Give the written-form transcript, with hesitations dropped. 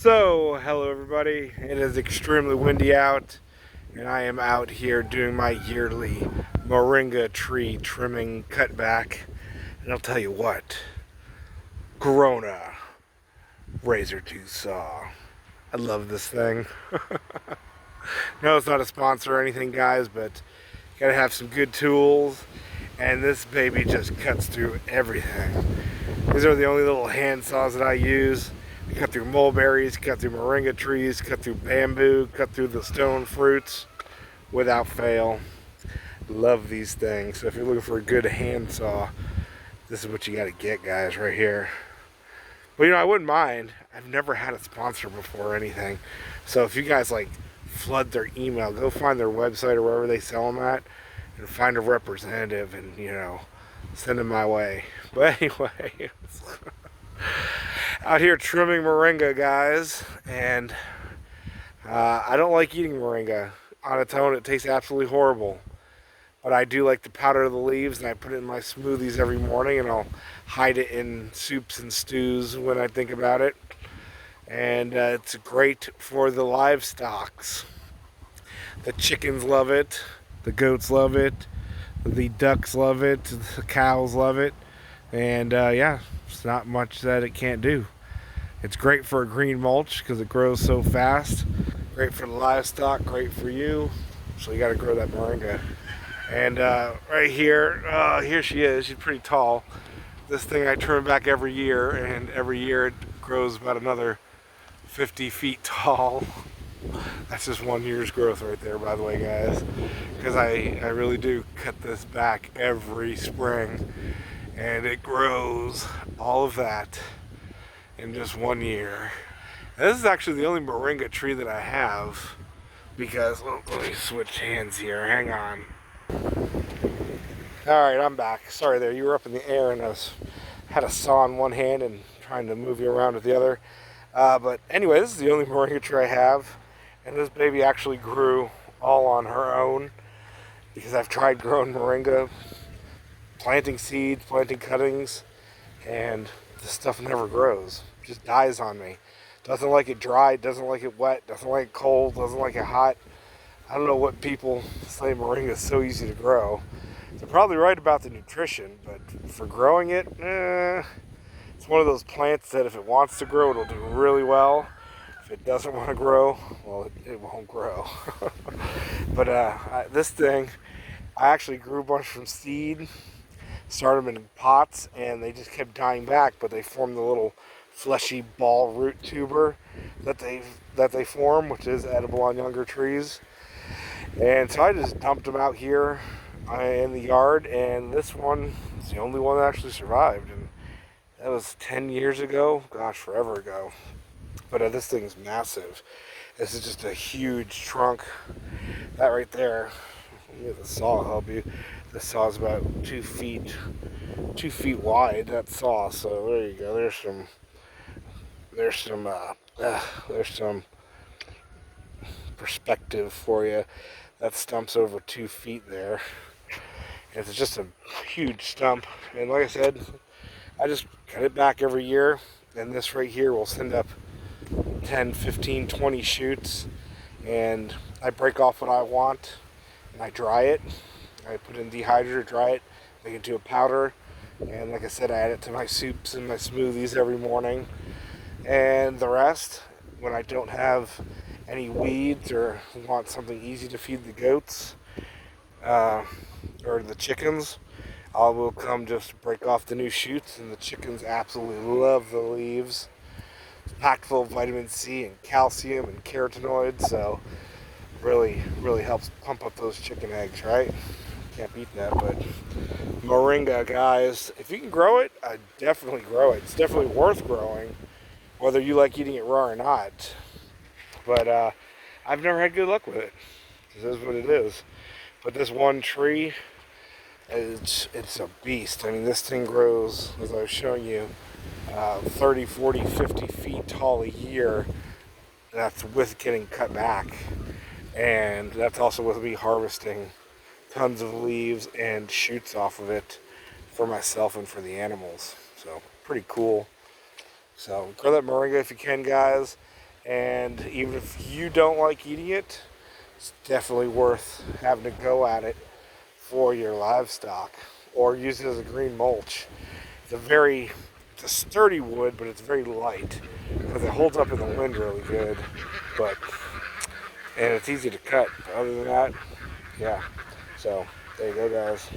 So, hello everybody. It is extremely windy out, and I am out here doing my yearly Moringa tree trimming cutback. And I'll tell you what, Corona razor tooth saw. I love this thing. No, it's not a sponsor or anything, guys, but you gotta have some good tools, and this baby just cuts through everything. These are the only little hand saws that I use. Cut through mulberries, cut through moringa trees, cut through bamboo, cut through the stone fruits without fail. Love these things. So if you're looking for a good hand saw, this is what you got to get, guys, right here. But I wouldn't mind. I've never had a sponsor before or anything. So if you guys like flood their email, go find their website or wherever they sell them at and find a representative and, send them my way. But anyway, out here trimming moringa, guys, and I don't like eating moringa on its own. It tastes absolutely horrible, but I do like to powder the leaves, and I put it in my smoothies every morning, and I'll hide it in soups and stews when I think about it. And it's great for the livestocks. The chickens love it, the goats love it, the ducks love it, the cows love it, and yeah, it's not much that it can't do. It's great for a green mulch because it grows so fast. Great for the livestock, great for you. So you got to grow that moringa. And right here, here she is. She's pretty tall. This thing I trim back every year, and every year it grows about another 50 feet tall. That's just 1 year's growth right there, by the way, guys. Because I really do cut this back every spring. And it grows all of that in just 1 year. And this is actually the only moringa tree that I have because, let me switch hands here, hang on. Alright, I'm back. Sorry there, you were up in the air and I had a saw in one hand and trying to move you around with the other. But anyway, this is the only moringa tree I have, and this baby actually grew all on her own because I've tried growing moringa, planting seeds, planting cuttings, and this stuff never grows. It just dies on me. Doesn't like it dry, doesn't like it wet, doesn't like it cold, doesn't like it hot. I don't know what people say moringa is so easy to grow. They're probably right about the nutrition, but for growing it, it's one of those plants that if it wants to grow, it'll do really well. If it doesn't want to grow, well, it won't grow. But this thing, I actually grew a bunch from seed, started them in pots, and they just kept dying back, but they formed the little fleshy ball root tuber that they form, which is edible on younger trees. And so I just dumped them out here in the yard, and this one is the only one that actually survived. And that was 10 years ago, gosh, forever ago. But this thing's massive. This is just a huge trunk. That right there, the saw will help you. The saw is about 2 feet wide. That saw. So there you go. There's some perspective for you. That stump's over 2 feet there. And it's just a huge stump. And like I said, I just cut it back every year. And this right here will send up 10, 15, 20 shoots. And I break off what I want, and I dry it. I put it in dehydrator, dry it, make it into a powder, and like I said, I add it to my soups and my smoothies every morning. And the rest, when I don't have any weeds or want something easy to feed the goats or the chickens, I will come just break off the new shoots, and the chickens absolutely love the leaves. It's packed full of vitamin C and calcium and carotenoids, so really helps pump up those chicken eggs, right? Can't beat that. But moringa, guys, if you can grow it, I definitely grow it. It's definitely worth growing, whether you like eating it raw or not. But I've never had good luck with it. This is what it is. But this one tree, it's a beast. I mean, this thing grows, as I was showing you, 30, 40, 50 feet tall a year. That's with getting cut back. And that's also with me harvesting tons of leaves and shoots off of it for myself and for the animals. So pretty cool. So grow that moringa if you can, guys. And even if you don't like eating it, it's definitely worth having to go at it for your livestock, or use it as a green mulch. It's a sturdy wood, but it's very light because it holds up in the wind really good. But and it's easy to cut. But other than that, yeah. So there you go, guys.